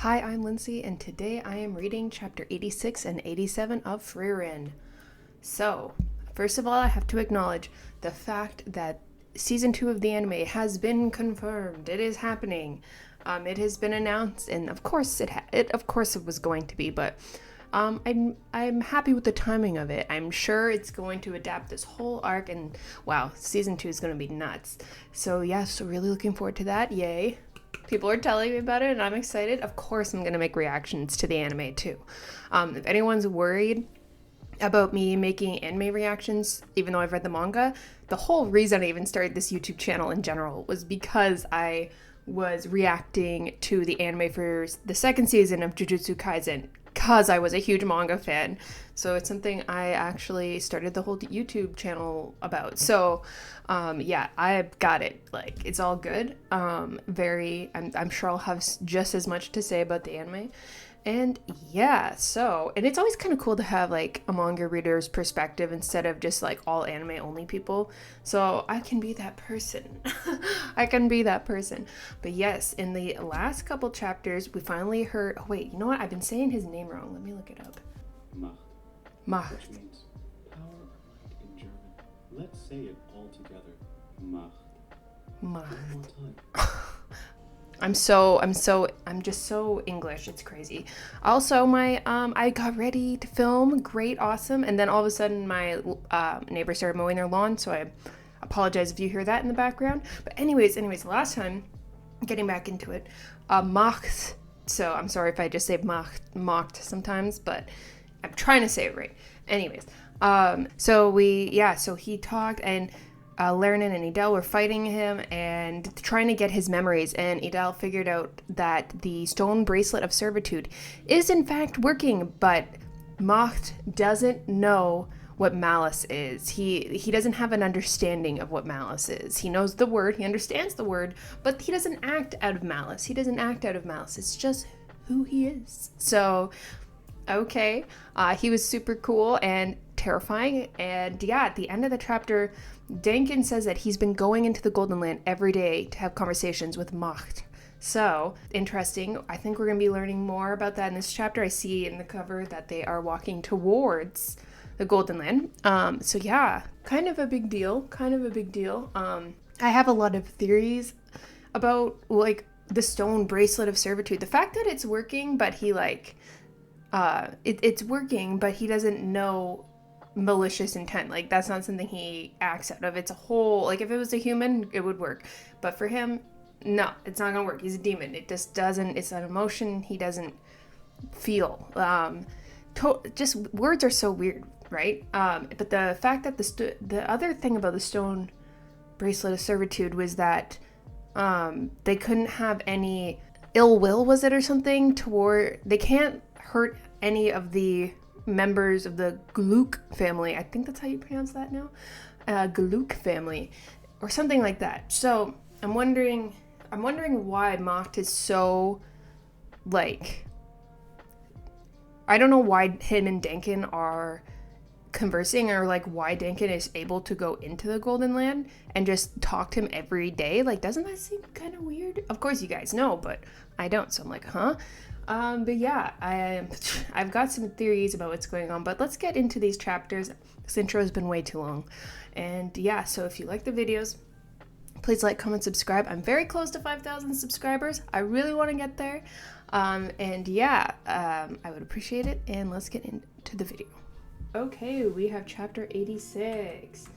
Hi, I'm Lindsay, and today I am reading chapter 86 and 87 of Frieren. So, first of all, I have to acknowledge the fact that season 2 of the anime has been confirmed. It is happening. It has been announced, and of course it was going to be, but I'm happy with the timing of it. I'm sure it's going to adapt this whole arc, and wow, season 2 is going to be nuts. So really looking forward to that. Yay! People are telling me about it, and I'm excited. Of course, I'm gonna make reactions to the anime too. If anyone's worried about me making anime reactions, even though I've read the manga, the whole reason I even started this YouTube channel in general was because I was reacting to the anime for the second season of Jujutsu Kaisen because I was a huge manga fan. So it's something I actually started the whole YouTube channel about. So yeah, I've got it. Like, it's all good. I'm sure I'll have just as much to say about the anime. And yeah, and it's always kind of cool to have like a manga reader's perspective instead of just like all anime only people. So I can be that person. I can be that person. But yes, in the last couple chapters, we finally heard. Oh, wait, you know what? I've been saying his name wrong. Let me look it up. Macht. Macht. Which means power or might in German. Let's say it all together. Macht. Macht. One more time. I'm just so English. It's crazy. Also, I got ready to film. Great, awesome. And then all of a sudden, my neighbor started mowing their lawn. So I apologize if you hear that in the background. But anyways, last time, getting back into it, Macht. So I'm sorry if I just say Macht sometimes, but I'm trying to say it right. Anyways, so he talked, and Lernan and Idel were fighting him and trying to get his memories, and Idel figured out that the stone bracelet of servitude is in fact working, but Macht doesn't know what malice is. He doesn't have an understanding of what malice is. He knows the word, he understands the word, but he doesn't act out of malice. It's just who he is. So, okay. He was super cool and terrifying, and yeah, at the end of the chapter, Dankin says that he's been going into the Golden Land every day to have conversations with Macht. So, interesting. I think we're going to be learning more about that in this chapter. I see in the cover that they are walking towards the Golden Land. So yeah, kind of a big deal. I have a lot of theories about, like, the stone bracelet of servitude. The fact that it's working, but he, like, it's working, but he doesn't know malicious intent. Like, that's not something he acts out of. It's a whole, like, if it was a human, it would work, but for him, no, it's not gonna work. He's a demon. It just doesn't. It's an emotion he doesn't feel. Just words are so weird, right? But the fact that the other thing about the stone bracelet of servitude was that they couldn't have any ill will, was it, or something, toward, they can't hurt any of the members of the Gluk family. I think that's how you pronounce that now. Gluk family, or something like that. So I'm wondering why Macht is so, like, I don't know why him and Dankin are conversing, or like why Dankin is able to go into the Golden Land and just talk to him every day. Like, doesn't that seem kind of weird? Of course you guys know, but I don't, so I'm like, huh? But yeah, I've got some theories about what's going on, but let's get into these chapters. This intro has been way too long. And yeah, so if you like the videos, please like, comment, subscribe. I'm very close to 5,000 subscribers. I really want to get there. And yeah, I would appreciate it. And let's get into the video. Okay, we have chapter 86.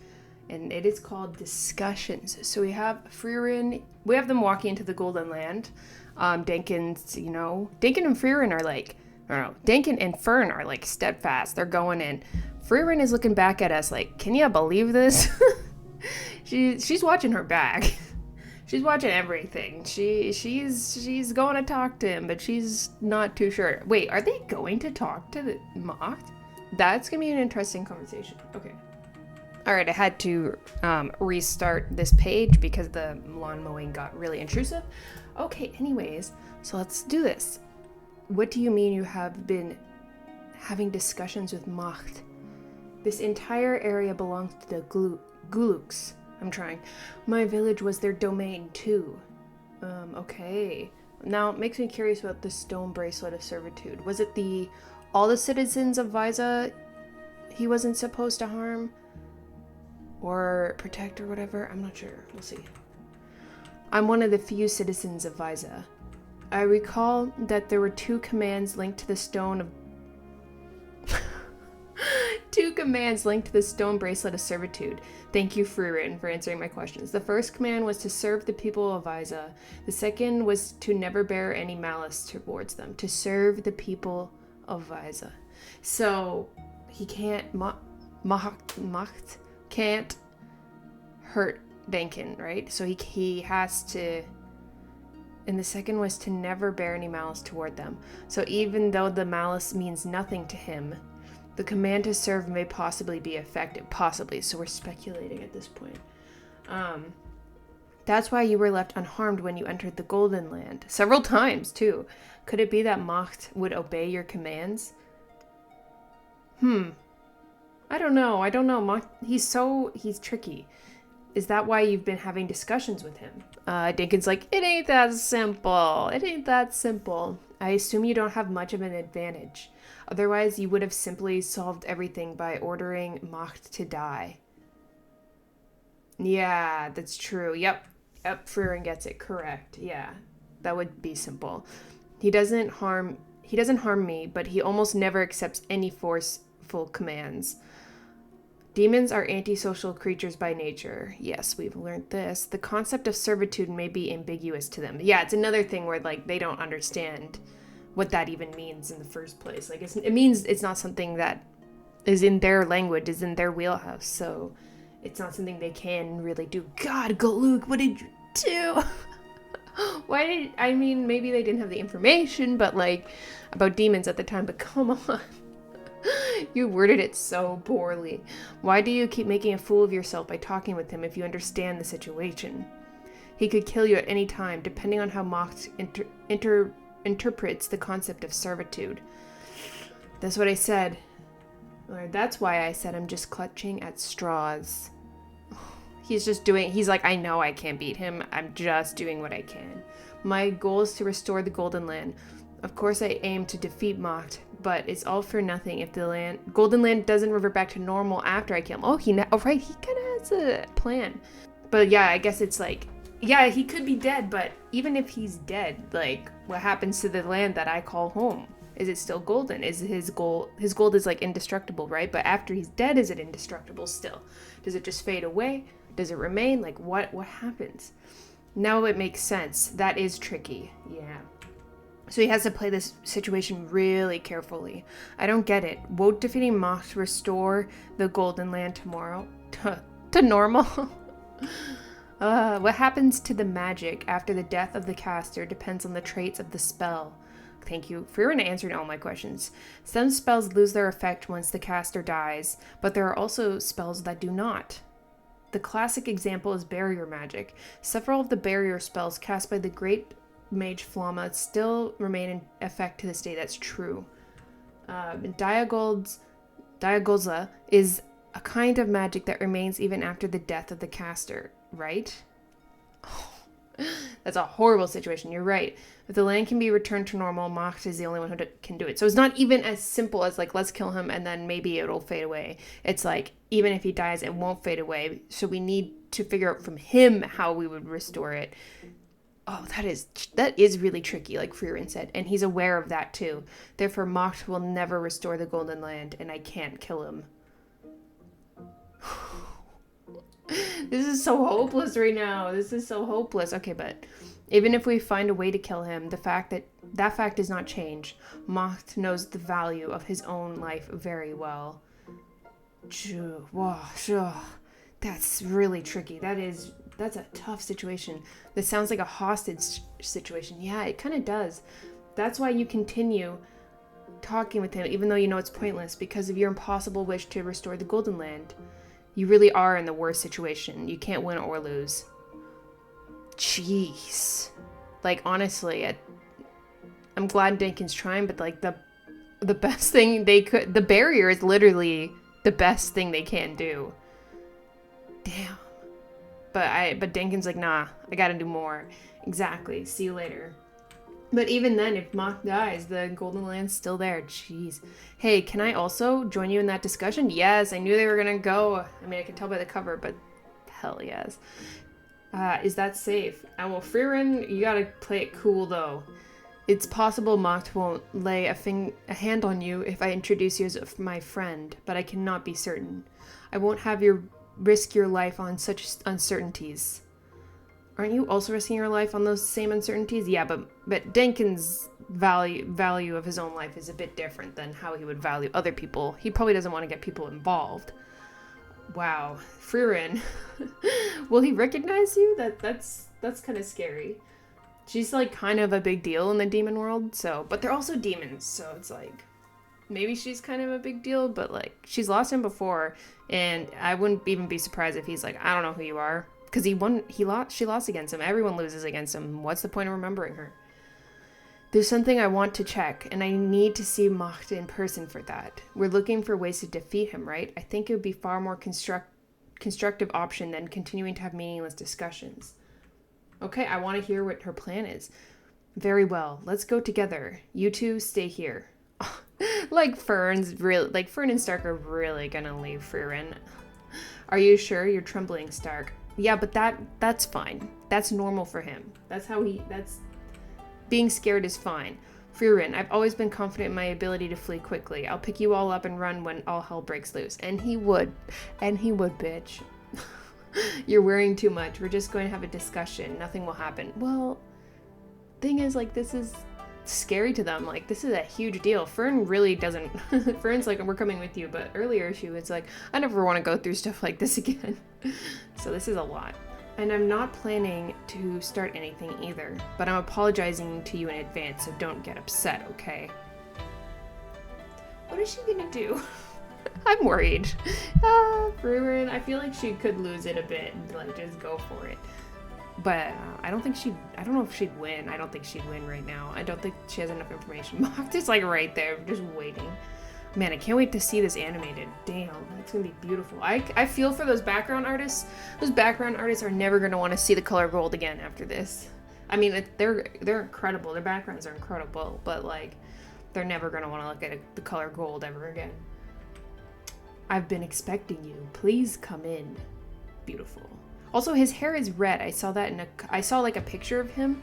And it is called Discussions. So we have Frieren. We have them walking into the Golden Land. Dankin and Frieren are like, I don't know, Dankin and Fern are like steadfast. They're going in. Frieren is looking back at us like, can you believe this? She's watching her back. She's watching everything. She's going to talk to him, but she's not too sure. Wait, are they going to talk to the Macht? That's gonna be an interesting conversation. Okay. Alright, I had to restart this page because the lawn mowing got really intrusive. Okay, anyways, so let's do this. What do you mean you have been having discussions with Macht? This entire area belongs to the Guluks. I'm trying. My village was their domain too. Okay. Now, it makes me curious about the stone bracelet of servitude. Was it all the citizens of Visa he wasn't supposed to harm? Or protect or whatever? I'm not sure. We'll see. I'm one of the few citizens of Visa. I recall that there were two commands linked to the stone bracelet of servitude. Thank you, Frieren, for answering my questions. The first command was to serve the people of Visa. The second was to never bear any malice towards them. To serve the people of Visa. So, he can't... Macht can't hurt Denkin, right? So he has to... And the second was to never bear any malice toward them. So even though the malice means nothing to him, the command to serve may possibly be effective. Possibly. So we're speculating at this point. That's why you were left unharmed when you entered the Golden Land. Several times, too. Could it be that Macht would obey your commands? I don't know. Macht, he's tricky. Is that why you've been having discussions with him? Dinkin's like, it ain't that simple. I assume you don't have much of an advantage. Otherwise, you would have simply solved everything by ordering Macht to die. Yeah, that's true. Yep, Frieren gets it correct. Yeah, that would be simple. He doesn't harm me, but he almost never accepts any forceful commands. Demons are antisocial creatures by nature. Yes, we've learned this. The concept of servitude may be ambiguous to them. Yeah, it's another thing where, like, they don't understand what that even means in the first place. Like, it means it's not something that is in their language, is in their wheelhouse, so it's not something they can really do. God, Galuk, what did you do? Maybe they didn't have the information, but, like, about demons at the time, but come on. You worded it so poorly. Why do you keep making a fool of yourself by talking with him if you understand the situation? He could kill you at any time, depending on how Macht interprets the concept of servitude. That's what I said. Or that's why I said I'm just clutching at straws. He's like, I know I can't beat him. I'm just doing what I can. My goal is to restore the Golden Land. Of course, I aim to defeat Macht, but it's all for nothing if the Golden Land doesn't revert back to normal after I kill him. He kind of has a plan. But yeah, I guess it's like, yeah, he could be dead, but even if he's dead, like, what happens to the land that I call home? Is it still golden? Is his gold is like indestructible, right? But after he's dead, is it indestructible still? Does it just fade away? Does it remain? Like, what happens? Now it makes sense. That is tricky. Yeah. So he has to play this situation really carefully. I don't get it. Won't defeating Macht restore the Golden Land tomorrow? To normal? What happens to the magic after the death of the caster depends on the traits of the spell. Thank you. Frieren answered all my questions. Some spells lose their effect once the caster dies, but there are also spells that do not. The classic example is barrier magic. Several of the barrier spells cast by the great Mage Flamma still remain in effect to this day. That's true. Diagolza is a kind of magic that remains even after the death of the caster, right? That's a horrible situation. You're right. If the land can be returned to normal, Macht is the only one who can do it. So it's not even as simple as, like, let's kill him and then maybe it'll fade away. It's like, even if he dies, it won't fade away. So we need to figure out from him how we would restore it. Oh, that is really tricky, like Frieren said, and he's aware of that too. Therefore, Macht will never restore the Golden Land, and I can't kill him. This is so hopeless right now. This is so hopeless. Okay, but even if we find a way to kill him, that fact does not change. Macht knows the value of his own life very well. That's really tricky. That's a tough situation. This sounds like a hostage situation. Yeah, it kind of does. That's why you continue talking with him, even though you know it's pointless, because of your impossible wish to restore the Golden Land. You really are in the worst situation. You can't win or lose. Jeez. Like, honestly, I'm glad Denkin's trying, but, like, the best thing the barrier is literally the best thing they can do. Damn. But Denkin's like, nah, I gotta do more. Exactly. See you later. But even then, if Macht dies, the Golden Land's still there. Jeez. Hey, can I also join you in that discussion? Yes, I knew they were gonna go. I mean, I can tell by the cover, but hell yes. Is that safe? Well, Frieren, you gotta play it cool, though. It's possible Macht won't lay a hand on you if I introduce you as my friend, but I cannot be certain. I won't have you risk your life on such uncertainties. Aren't you also risking your life on those same uncertainties? Yeah, but Denkin's value of his own life is a bit different than how he would value other people. He probably doesn't want to get people involved. Wow, Frieren. Will he recognize you? That's kind of scary. She's like kind of a big deal in the demon world, but they're also demons, so it's like maybe she's kind of a big deal, but like she's lost him before, and I wouldn't even be surprised if he's like, I don't know who you are. Because she lost against him. Everyone loses against him. What's the point of remembering her? There's something I want to check, and I need to see Macht in person for that. We're looking for ways to defeat him, right? I think it would be far more constructive option than continuing to have meaningless discussions. Okay, I want to hear what her plan is. Very well, let's go together. You two stay here. Fern and Stark are really gonna leave Frieren. Are you sure? You're trembling, Stark. Yeah, but that's fine. That's normal for him. Being scared is fine. Frieren, I've always been confident in my ability to flee quickly. I'll pick you all up and run when all hell breaks loose. And he would, bitch. You're worrying too much. We're just going to have a discussion. Nothing will happen. Well, thing is, like, this is scary to them. Like, this is a huge deal. Fern really doesn't. Fern's like, we're coming with you. But earlier she was like, I never want to go through stuff like this again. So this is a lot. And I'm not planning to start anything either. But I'm apologizing to you in advance, so don't get upset, okay? What is she gonna do? I'm worried. Frieren, I feel like she could lose it a bit and like just go for it. But I don't know if she'd win. I don't think she'd win right now. I don't think she has enough information. Macht is like right there, just waiting. Man, I can't wait to see this animated. Damn, it's gonna be beautiful. I feel for those background artists. Those background artists are never gonna want to see the color gold again after this. I mean, they're incredible. Their backgrounds are incredible, but like, they're never gonna want to look at the color gold ever again. I've been expecting you. Please come in. Beautiful. Also, his hair is red. I saw that I saw like a picture of him,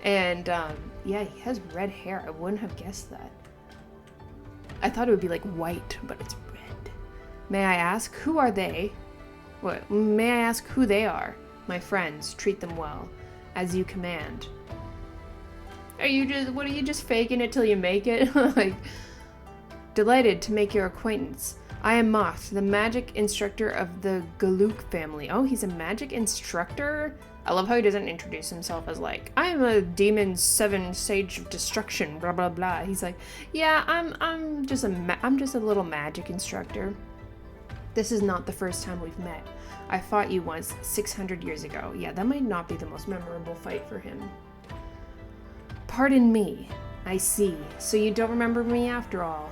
and yeah, he has red hair. I wouldn't have guessed that. I thought it would be like white, but it's red. May I ask, who are they? What? May I ask who they are? My friends. Treat them well, as you command. Are you just faking it till you make it? Like, delighted to make your acquaintance. I am Macht, the magic instructor of the Galuk family. Oh, he's a magic instructor? I love how he doesn't introduce himself as like, I'm a demon 7 sage of destruction, blah blah blah. He's like, yeah, I'm just a little magic instructor. This is not the first time we've met. I fought you once 600 years ago. Yeah, that might not be the most memorable fight for him. Pardon me. I see. So you don't remember me after all.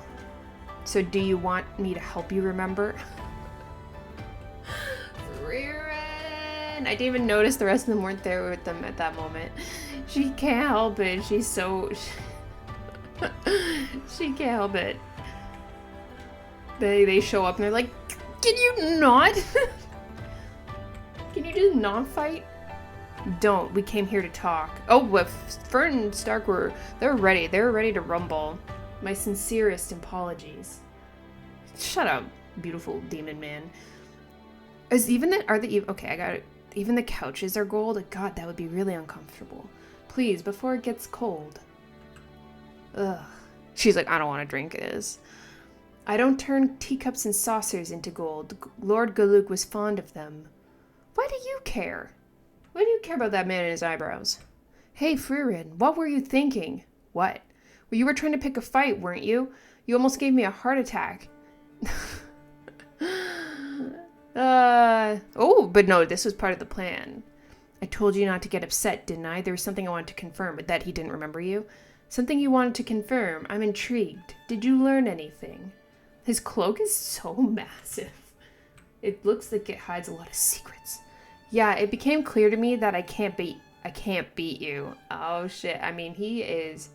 So do you want me to help you remember? Frieren! I didn't even notice the rest of them weren't there with them at that moment. She can't help it. She's so... she can't help it. They show up and they're like, can you not? Can you just not fight? Don't. We came here to talk. Oh, with Fern and Stark they're ready. They're ready to rumble. My sincerest apologies. Shut up, beautiful demon man. Okay, I got it. Even the couches are gold? God, that would be really uncomfortable. Please, before it gets cold. Ugh. She's like, I don't want to drink this. I don't turn teacups and saucers into gold. Lord Galuk was fond of them. Why do you care? Why do you care about that man and his eyebrows? Hey, Frieren, what were you thinking? What? Well, you were trying to pick a fight, weren't you? You almost gave me a heart attack. Oh, but no, this was part of the plan. I told you not to get upset, didn't I? There was something I wanted to confirm, but that he didn't remember you. Something you wanted to confirm. I'm intrigued. Did you learn anything? His cloak is so massive. It looks like it hides a lot of secrets. Yeah, it became clear to me that I can't beat I can't beat you. Oh shit. I mean, he is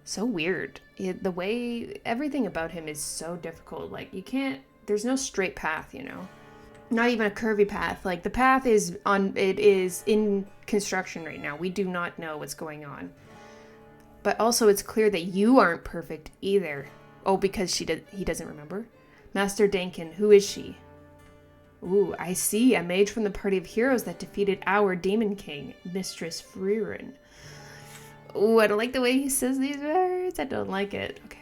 so weird. The way everything about him is so difficult. Like, you can't, there's no straight path, you know? Not even a curvy path. Like, the path is it is in construction right now. We do not know what's going on. But also, it's clear that you aren't perfect either. Oh, because he doesn't remember? Master Dankin, who is she? Ooh, I see. A mage from the party of heroes that defeated our demon king, Mistress Frieren. Ooh, I don't like the way he says these words. I don't like it. Okay.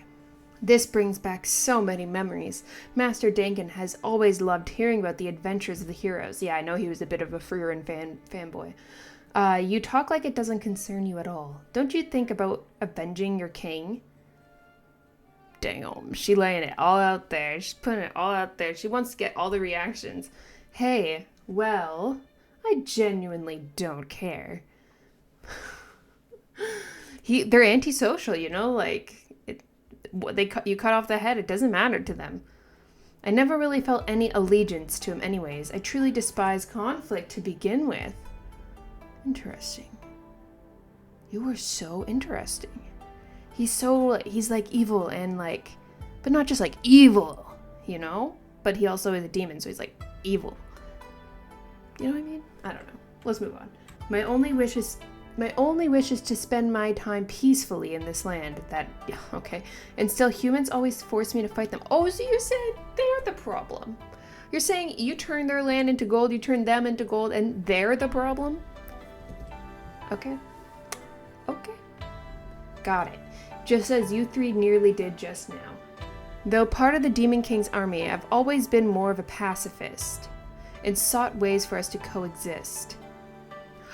This brings back so many memories. Master Dankin has always loved hearing about the adventures of the heroes. Yeah, I know he was a bit of a Frieren fanboy. You talk like it doesn't concern you at all. Don't you think about avenging your king? Damn, she laying it all out there. She's putting it all out there. She wants to get all the reactions. Hey, well, I genuinely don't care. They're antisocial, you know, like you cut off the head, it doesn't matter to them. I never really felt any allegiance to him anyways. I truly despise conflict to begin with. Interesting. You are so interesting. He's like evil and like, but not just like evil, you know? But he also is a demon, so he's like evil. You know what I mean? I don't know. Let's move on. My only wish is to spend my time peacefully in this land. Okay. And still humans always force me to fight them. Oh, so you're saying they're the problem. You're saying you turn their land into gold, you turn them into gold, and they're the problem? Okay. Okay. Got it. Just as you three nearly did just now. Though part of the Demon King's army, I've always been more of a pacifist and sought ways for us to coexist.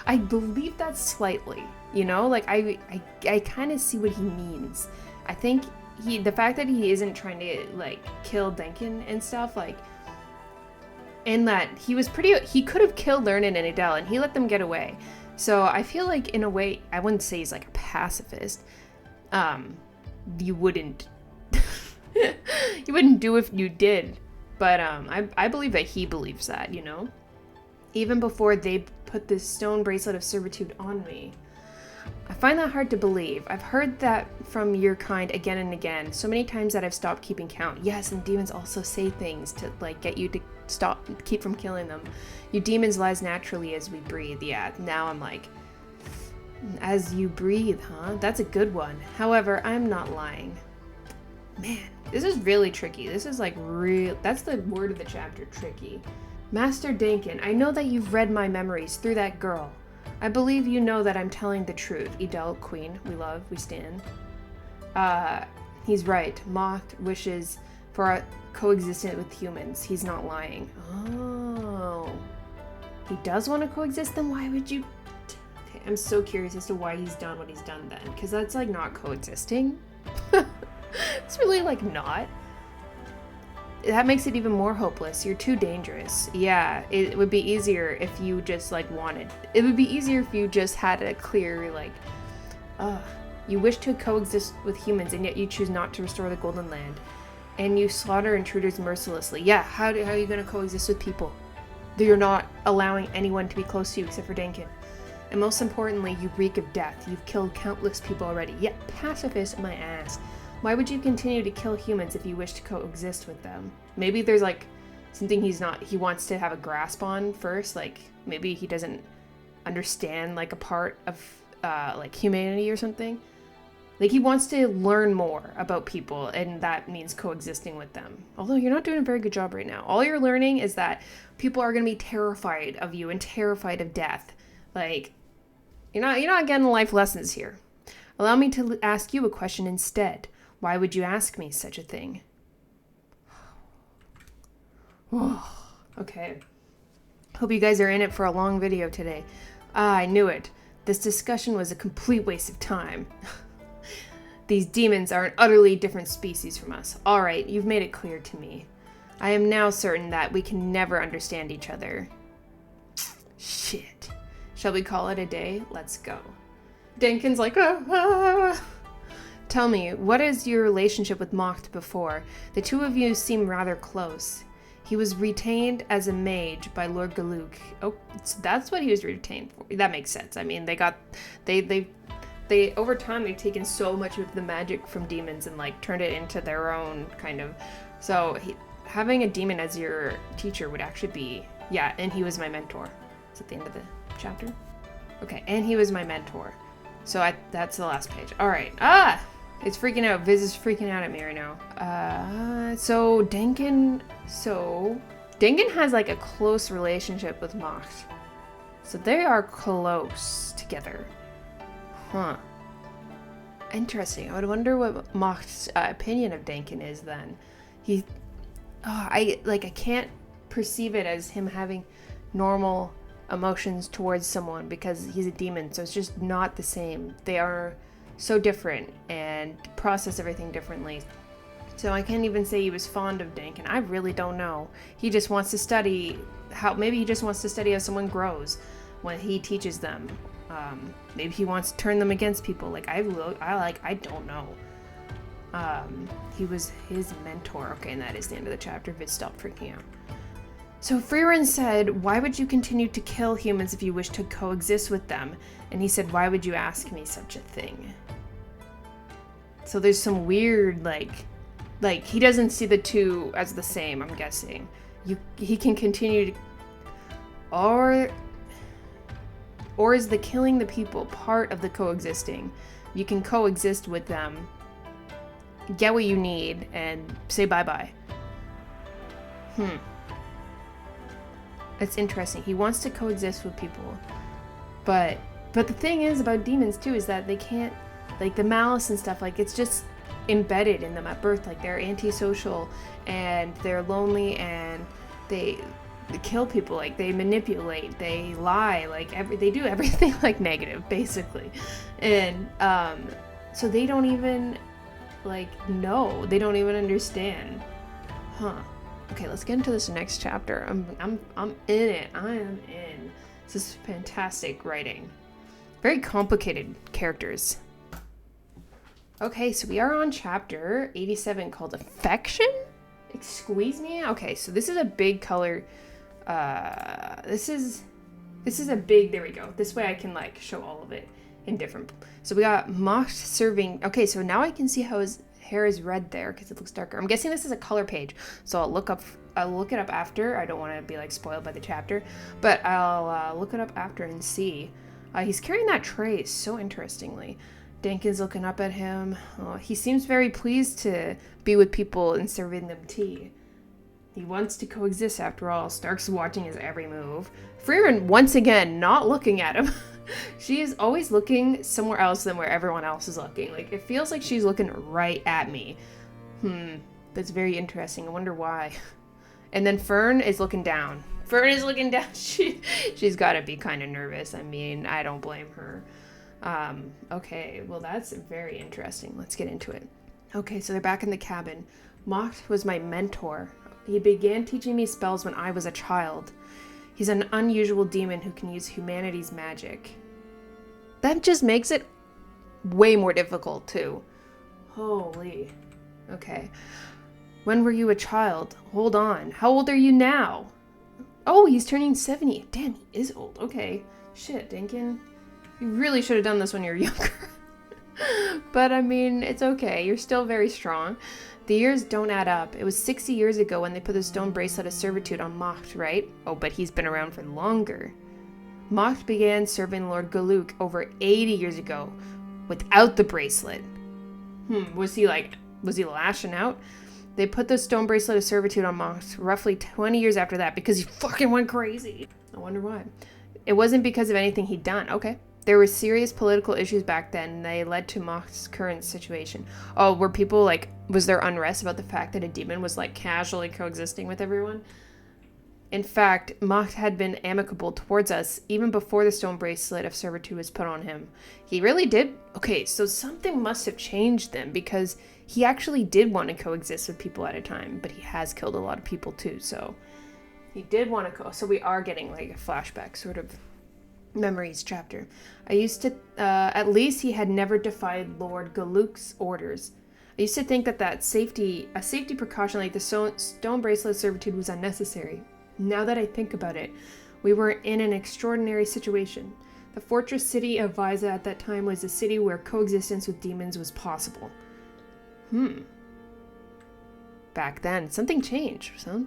I believe that slightly, you know? Like, I kind of see what he means. I think the fact that he isn't trying to, like, kill Denkin and stuff, like, and that he could have killed Lernan and Adele, and he let them get away. So I feel like, in a way, I wouldn't say he's, like, a pacifist. You wouldn't you wouldn't do if you did, but I believe that he believes that, you know, even before they put this stone bracelet of servitude on me. I find that hard to believe. I've heard that from your kind again and again, so many times that I've stopped keeping count. Yes, and demons also say things to like get you to keep from killing them. You demons lies naturally as we breathe. Yeah, now I'm like, as you breathe, huh? That's a good one. However, I'm not lying. Man, this is really tricky. This is like that's the word of the chapter, tricky. Master Dankin, I know that you've read my memories through that girl. I believe you know that I'm telling the truth. Edel, queen, we love, we stand. He's right. Macht wishes for a coexistence with humans. He's not lying. Oh. He does want to coexist? Then why would you... Okay, I'm so curious as to why he's done what he's done then. Because that's like not coexisting. It's really like not. That makes it even more hopeless. You're too dangerous. Yeah, it would be easier if you just like wanted. It would be easier if you just had a clear like, you wish to coexist with humans and yet you choose not to restore the Golden Land. And you slaughter intruders mercilessly. Yeah, how are you going to coexist with people? You're not allowing anyone to be close to you except for Dankin. And most importantly, you reek of death. You've killed countless people already. Yet pacifist my ass. Why would you continue to kill humans if you wish to coexist with them? Maybe there's like something he wants to have a grasp on first. Like maybe he doesn't understand like a part of like humanity or something. Like he wants to learn more about people and that means coexisting with them. Although you're not doing a very good job right now. All you're learning is that people are going to be terrified of you and terrified of death. Like you're not getting life lessons here. Allow me to ask you a question instead. Why would you ask me such a thing? Okay. Hope you guys are in it for a long video today. I knew it. This discussion was a complete waste of time. These demons are an utterly different species from us. Alright, you've made it clear to me. I am now certain that we can never understand each other. Shit. Shall we call it a day? Let's go. Dankin's like, Tell me, what is your relationship with Macht before? The two of you seem rather close. He was retained as a mage by Lord Galuk. Oh, so that's what he was retained for. That makes sense. I mean, they over time they've taken so much of the magic from demons and like turned it into their own kind of. So having a demon as your teacher would actually be, yeah. And he was my mentor. It's at the end of the chapter. Okay, and he was my mentor. So that's the last page. All right. It's freaking out. Viz is freaking out at me right now. So Denkin has like a close relationship with Macht. So they are close together. Huh. Interesting. I would wonder what Macht's opinion of Denkin is then. I can't perceive it as him having normal emotions towards someone because he's a demon, so it's just not the same. They are so different and process everything differently. So I can't even say he was fond of Denkin. I really don't know. He just wants to study maybe he just wants to study how someone grows when he teaches them. Maybe he wants to turn them against people. I don't know. He was his mentor. Okay, and that is the end of the chapter. Viz, stop freaking out. So Frieren said, why would you continue to kill humans if you wish to coexist with them? And he said, why would you ask me such a thing? So there's some weird, like he doesn't see the two as the same, I'm guessing. He can continue to, or is the killing the people part of the coexisting? You can coexist with them, get what you need, and say bye-bye. It's interesting. He wants to coexist with people. But the thing is about demons too is that they can't, like the malice and stuff, like it's just embedded in them at birth. Like they're antisocial and they're lonely and they kill people, like they manipulate, they lie, like they do everything like negative basically. And so they don't even know. They don't even understand. Okay, let's get into this next chapter. I'm in it. I am in. This is fantastic writing. Very complicated characters. Okay, so we are on chapter 87 called Affection? Squeeze me? Okay, so this is a big color. This is a big, there we go. This way I can show all of it in different. So we got Macht serving. Okay, so now I can see how his hair is red there because it looks darker. I'm guessing this is a color page, so I'll look it up after. I don't want to be spoiled by the chapter, but I'll look it up after and see. He's carrying that tray so interestingly. Denkin's looking up at him. He seems very pleased to be with people and serving them tea. He wants to coexist after all. Stark's watching his every move. Frieren once again not looking at him. She is always looking somewhere else than where everyone else is looking. It feels like she's looking right at me. That's very interesting. I wonder why. And then Fern is looking down. She's got to be kind of nervous. I mean, I don't blame her. Okay, well that's very interesting. Let's get into it. Okay, so they're back in the cabin. Macht was my mentor. He began teaching me spells when I was a child. He's an unusual demon who can use humanity's magic. That just makes it way more difficult, too. Holy. Okay. When were you a child? Hold on. How old are you now? Oh, he's turning 70. Damn, he is old. Okay. Shit, Denkin. You really should have done this when you were younger. But, I mean, it's okay. You're still very strong. The years don't add up. It was 60 years ago when they put the stone bracelet of servitude on Macht, right? Oh, but he's been around for longer. Macht began serving Lord Galuk over 80 years ago without the bracelet. Was he lashing out? They put the stone bracelet of servitude on Macht roughly 20 years after that because he fucking went crazy. I wonder why. It wasn't because of anything he'd done. Okay. There were serious political issues back then, and they led to Macht's current situation. Oh, were people was there unrest about the fact that a demon was casually coexisting with everyone? In fact, Macht had been amicable towards us even before the stone bracelet of servitude was put on him. He really did. Okay, so something must have changed then, because he actually did want to coexist with people at a time, but he has killed a lot of people too, so he did want to so we are getting a flashback sort of memories chapter. I used to, at least he had never defied Lord Galuk's orders. I used to think that a safety precaution like the stone bracelet servitude was unnecessary. Now that I think about it, we were in an extraordinary situation. The fortress city of Visa at that time was a city where coexistence with demons was possible. Back then, something changed. So,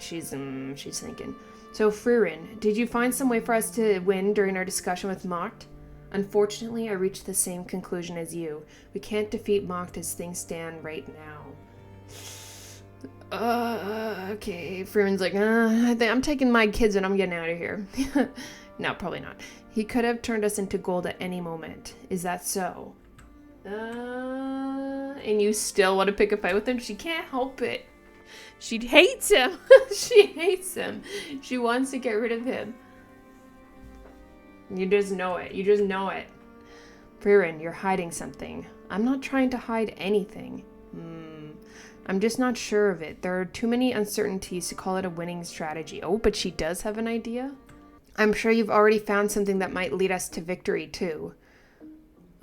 she's thinking. So, Frieren, did you find some way for us to win during our discussion with Macht? Unfortunately, I reached the same conclusion as you. We can't defeat Macht as things stand right now. Okay. Frieren's like, I'm taking my kids and I'm getting out of here. No, probably not. He could have turned us into gold at any moment. Is that so? And you still want to pick a fight with him? She can't help it. She hates him. She hates him. She wants to get rid of him. You just know it. You just know it. Frieren, you're hiding something. I'm not trying to hide anything. I'm just not sure of it. There are too many uncertainties to call it a winning strategy. Oh, but she does have an idea? I'm sure you've already found something that might lead us to victory, too.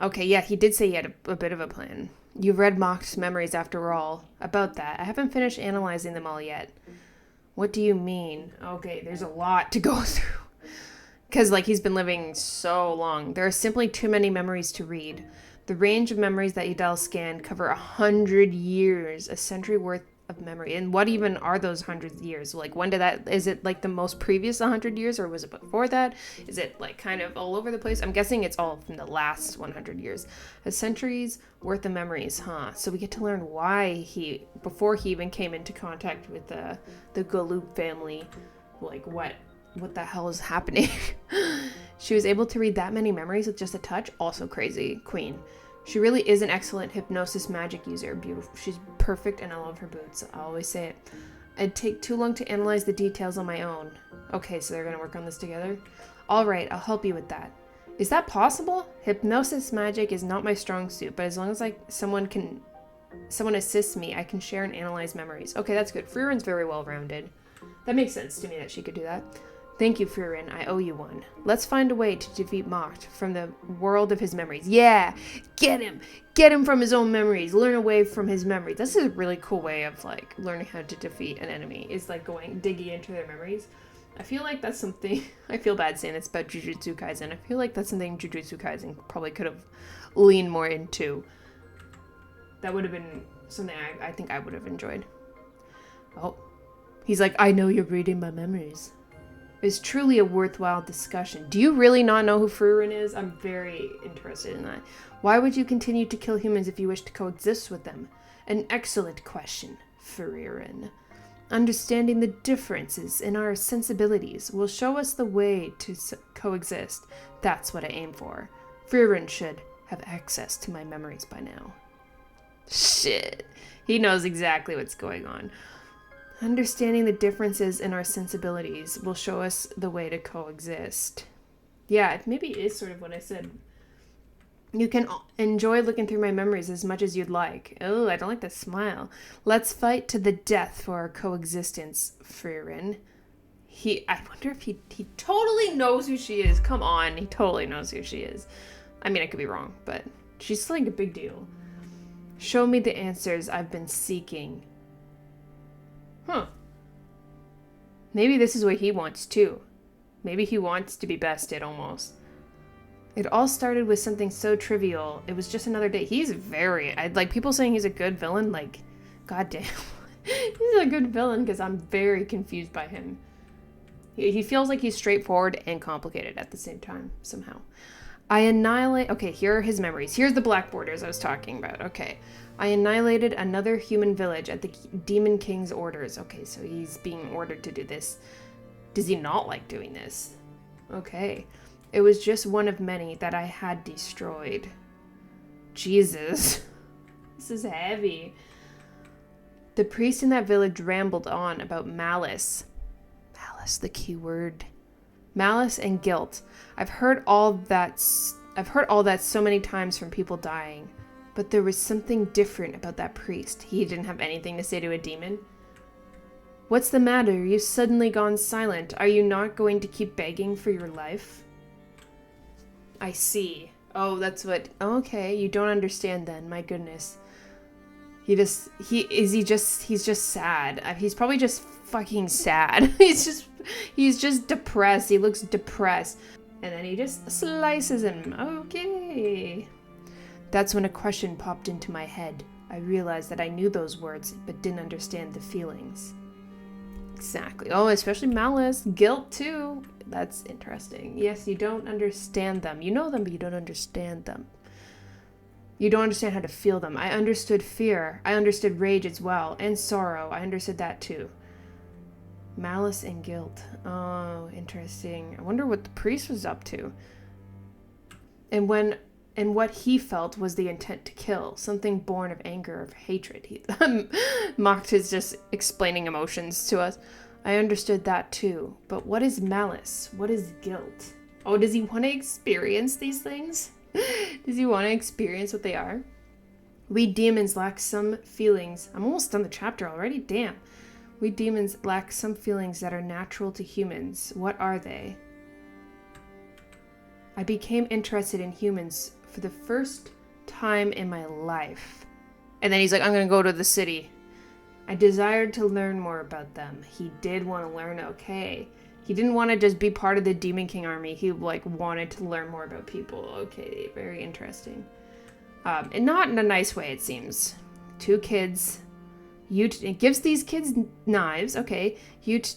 Okay, yeah, he did say he had a bit of a plan. You've read Macht's memories after all. About that, I haven't finished analyzing them all yet. What do you mean? Okay, there's a lot to go through. Because, he's been living so long. There are simply too many memories to read. The range of memories that Edel scanned cover 100 years, a century worth of memory. And what even are those 100 years? When did that, is it the most previous 100 years, or was it before that? Is it kind of all over the place? I'm guessing it's all from the last 100 years. A century's worth of memories, huh? So we get to learn why before he even came into contact with the Galoop family, what the hell is happening? She was able to read that many memories with just a touch. Also crazy. Queen. She really is an excellent hypnosis magic user. Beautiful. She's perfect and I love her boots. I always say it. It'd take too long to analyze the details on my own. Okay, so they're going to work on this together? Alright, I'll help you with that. Is that possible? Hypnosis magic is not my strong suit, but as long as someone assists me, I can share and analyze memories. Okay, that's good. Frieren's very well-rounded. That makes sense to me that she could do that. Thank you, Frieren. I owe you one. Let's find a way to defeat Macht from the world of his memories. Yeah! Get him! Get him from his own memories. Learn away from his memories. This is a really cool way of, learning how to defeat an enemy. Is, digging into their memories. I feel like that's something... I feel bad saying this about Jujutsu Kaisen. I feel like that's something Jujutsu Kaisen probably could have leaned more into. That would have been something I think I would have enjoyed. Oh. He's like, I know you're reading my memories. It's truly a worthwhile discussion. Do you really not know who Frieren is? I'm very interested in that. Why would you continue to kill humans if you wish to coexist with them? An excellent question, Frieren. Understanding the differences in our sensibilities will show us the way to coexist. That's what I aim for. Frieren should have access to my memories by now. Shit. He knows exactly what's going on. Understanding the differences in our sensibilities will show us the way to coexist. Yeah, maybe it is sort of what I said. You can enjoy looking through my memories as much as you'd like. Oh, I don't like that smile. Let's fight to the death for our coexistence, Frieren. I wonder if he totally knows who she is. Come on, he totally knows who she is. I mean, I could be wrong, but she's a big deal. Show me the answers I've been seeking. Huh. Maybe this is what he wants too. Maybe he wants to be bested almost. It all started with something so trivial. It was just another day. He's very... people saying he's a good villain, goddamn. He's a good villain because I'm very confused by him. He feels like he's straightforward and complicated at the same time, somehow. I annihilate... Okay, here are his memories. Here's the black borders I was talking about. Okay. I annihilated another human village at the Demon King's orders. Okay, so he's being ordered to do this. Does he not like doing this? Okay. It was just one of many that I had destroyed. Jesus. This is heavy. The priest in that village rambled on about malice. Malice, the key word. Malice and guilt. I've heard all that so many times from people dying. But there was something different about that priest. He didn't have anything to say to a demon. What's the matter? You've suddenly gone silent. Are you not going to keep begging for your life? I see. Oh, that's what. Okay, you don't understand then. My goodness. He's just sad. He's probably just fucking sad. He's just depressed. He looks depressed. And then he just slices him. Okay. That's when a question popped into my head. I realized that I knew those words, but didn't understand the feelings. Exactly. Oh, especially malice. Guilt, too. That's interesting. Yes, you don't understand them. You know them, but you don't understand them. You don't understand how to feel them. I understood fear. I understood rage as well. And sorrow. I understood that too. Malice and guilt. Oh, interesting. I wonder what the priest was up to. And what he felt was the intent to kill, something born of anger, of hatred. Macht is just explaining emotions to us. I understood that too. But what is malice? What is guilt? Oh, does he want to experience these things? Does he want to experience what they are? We demons lack some feelings. I'm almost done the chapter already. Damn. We demons lack some feelings that are natural to humans. What are they? I became interested in humans for the first time in my life. And then he's like, I'm going to go to the city. I desired to learn more about them. He did want to learn, okay. He didn't want to just be part of the Demon King army. He wanted to learn more about people. Okay, very interesting. And not in a nice way, it seems. 2 kids. It gives these kids knives. Okay.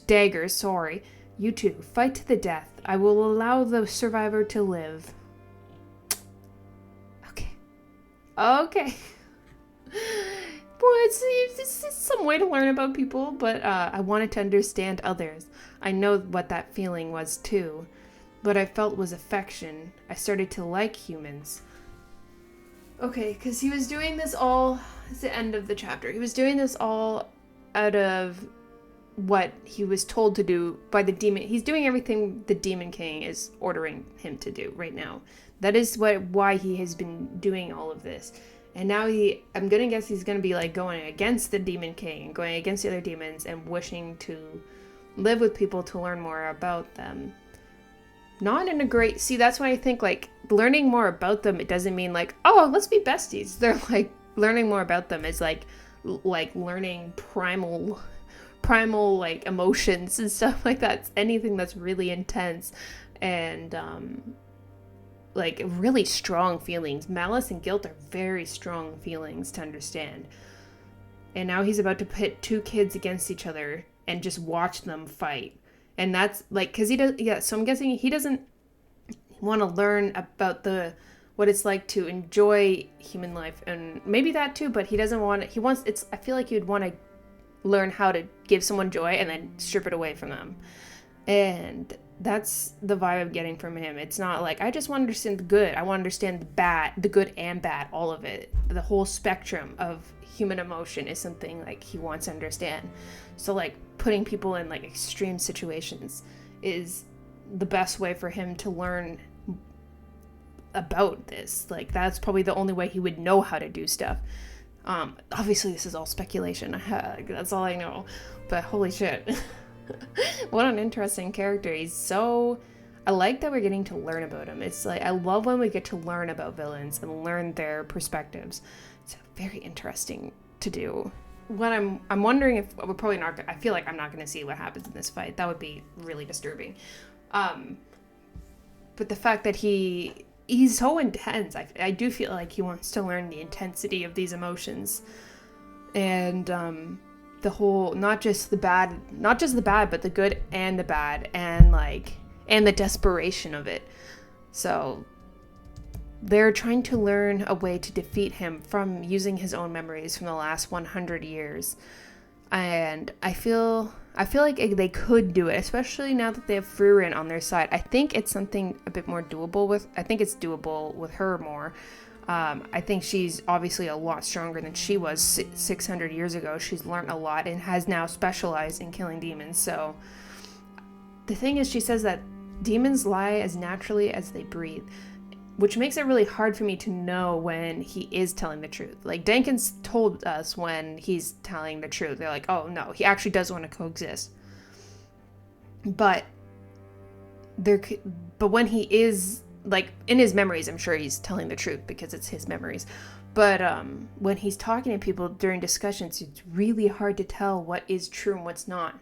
Daggers, sorry. You two, fight to the death. I will allow the survivor to live. Okay. Okay. Well, it's some way to learn about people, but I wanted to understand others. I know what that feeling was too. What I felt was affection. I started to like humans. Okay, because he was doing this all... It's the end of the chapter. He was doing this all out of what he was told to do by the demon. He's doing everything the Demon King is ordering him to do right now. That is why he has been doing all of this. And now I'm gonna guess he's gonna be going against the Demon King, going against the other demons, and wishing to live with people to learn more about them. Not in a great... See, that's why I think, learning more about them, it doesn't mean, oh, let's be besties. They're, learning more about them is, learning primal, emotions and stuff like that. It's anything that's really intense and, really strong feelings. Malice and guilt are very strong feelings to understand. And now he's about to pit 2 kids against each other and just watch them fight. And that's because he does, yeah, so I'm guessing he doesn't want to learn about what it's like to enjoy human life, and maybe that too, but he doesn't want it. I feel like he would want to learn how to give someone joy and then strip it away from them. And that's the vibe I'm getting from him. It's not I just want to understand the good. I want to understand the good and bad, all of it. The whole spectrum of human emotion is something he wants to understand. So putting people in extreme situations is the best way for him to learn about this. That's probably the only way he would know how to do stuff. Obviously this is all speculation. That's all I know. But holy shit. What an interesting character. I like that we're getting to learn about him. It's I love when we get to learn about villains and learn their perspectives. It's very interesting to do. What I'm wondering if we're probably not... I feel like I'm not going to see what happens in this fight. That would be really disturbing. But the fact that he's so intense, I do feel like he wants to learn the intensity of these emotions. And the whole, not just the bad, but the good and the bad, and and the desperation of it. So they're trying to learn a way to defeat him from using his own memories from the last 100 years. And I feel like they could do it, especially now that they have Frieren on their side. I think it's something a bit more doable with... I think it's doable with her more. I think she's obviously a lot stronger than she was 600 years ago. She's learned a lot and has now specialized in killing demons. So the thing is, she says that demons lie as naturally as they breathe, which makes it really hard for me to know when he is telling the truth. Dankins told us when he's telling the truth. They're oh no, he actually does want to coexist. But when he is like in his memories, I'm sure he's telling the truth because it's his memories. But when he's talking to people during discussions, it's really hard to tell what is true and what's not.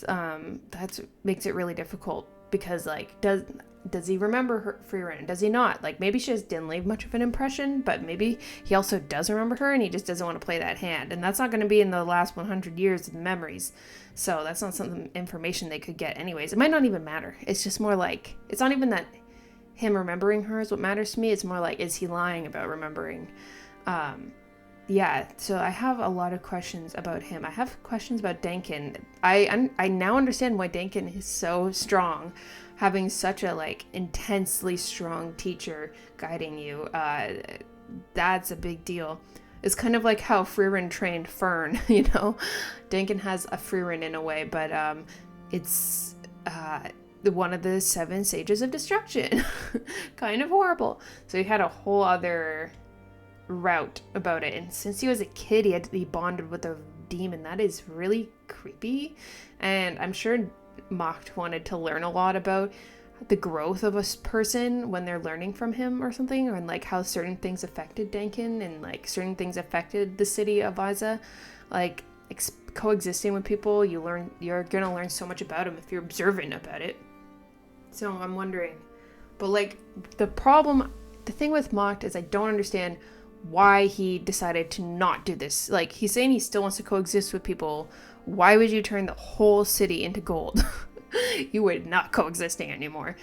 That makes it really difficult because, like, does he remember her, Frieren? Does he not? Like, maybe she just didn't leave much of an impression, but maybe he also does remember her and he just doesn't want to play that hand. And that's not going to be in the last 100 years of memories. So that's not some information they could get anyways. It might not even matter. It's just more like, it's not even that him remembering her is what matters to me. It's more like, is he lying about remembering? Yeah, so I have a lot of questions about him. I have questions about Denkin. I now understand why Denkin is so strong, having such a, like, intensely strong teacher guiding you. That's a big deal. It's kind of like how Frieren trained Fern, you know? Denkin has a Frieren in a way, but it's one of the 7 sages of destruction. Kind of horrible. So he had a whole other route about it, and since he was a kid, he bonded with a demon. That is really creepy, and I'm sure Macht wanted to learn a lot about the growth of a person when they're learning from him or something, or like how certain things affected Denkin and like certain things affected the city of Isa. Like coexisting with people, you're gonna learn so much about them if you're observant about it. So I'm wondering, but like the thing with Macht is I don't understand why he decided to not do this. Like, he's saying he still wants to coexist with people. Why would you turn the whole city into gold? You would not coexisting anymore.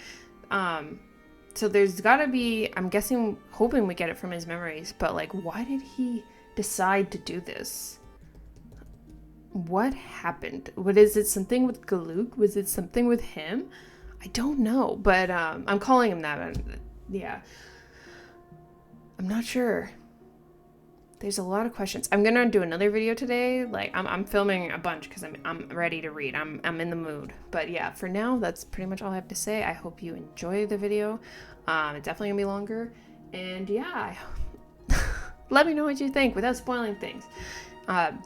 So there's gotta be, I'm guessing, hoping we get it from his memories, but like, why did he decide to do this? What happened? Is it something with Galuk? Was it something with him? I don't know, but I'm calling him that. Yeah. I'm not sure. There's a lot of questions. I'm gonna do another video today. Like, I'm filming a bunch because I'm ready to read. I'm in the mood. But yeah, for now, that's pretty much all I have to say. I hope you enjoy the video. It's definitely gonna be longer. And yeah, let me know what you think without spoiling things.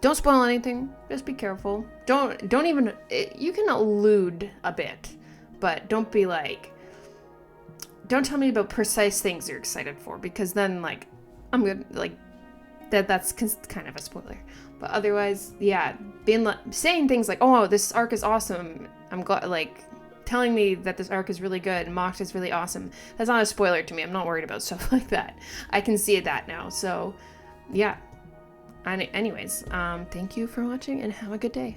Don't spoil anything. Just be careful. Don't even. You can allude a bit, but don't be like. Don't tell me about precise things you're excited for, because then, like, I'm gonna, like, that's kind of a spoiler. But otherwise, yeah, saying things like, oh, this arc is awesome. I'm glad, like, telling me that this arc is really good and Macht is really awesome. That's not a spoiler to me. I'm not worried about stuff like that. I can see that now. So, yeah. Anyways, thank you for watching and have a good day.